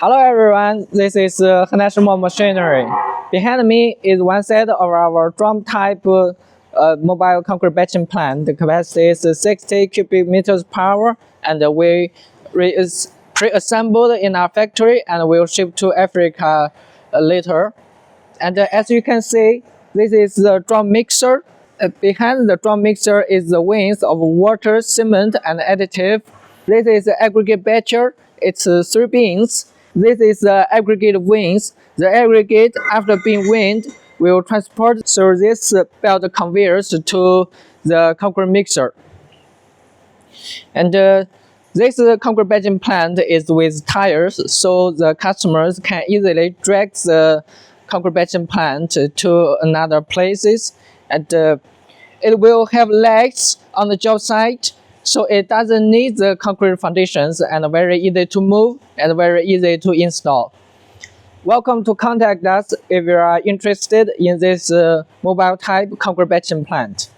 Hello everyone, this is Shengmao machinery. Behind me is one set of our drum type mobile concrete batching plant. The capacity is 60 cubic meters power, and we pre-assembled in our factory and will ship to Africa later. And as you can see, this is the drum mixer. Behind the drum mixer is the wings of water, cement, and additive. This is the aggregate batcher. It's 3 bins. This is the aggregate wings. The aggregate, after being weaned, will transport through this belt conveyors to the concrete mixer. And this concrete batching plant is with tires, so the customers can easily drag the concrete batching plant to another places. And it will have legs on the job site, so it doesn't need the concrete foundations, and very easy to move and very easy to install. Welcome to contact us if you are interested in this mobile type concrete batching plant.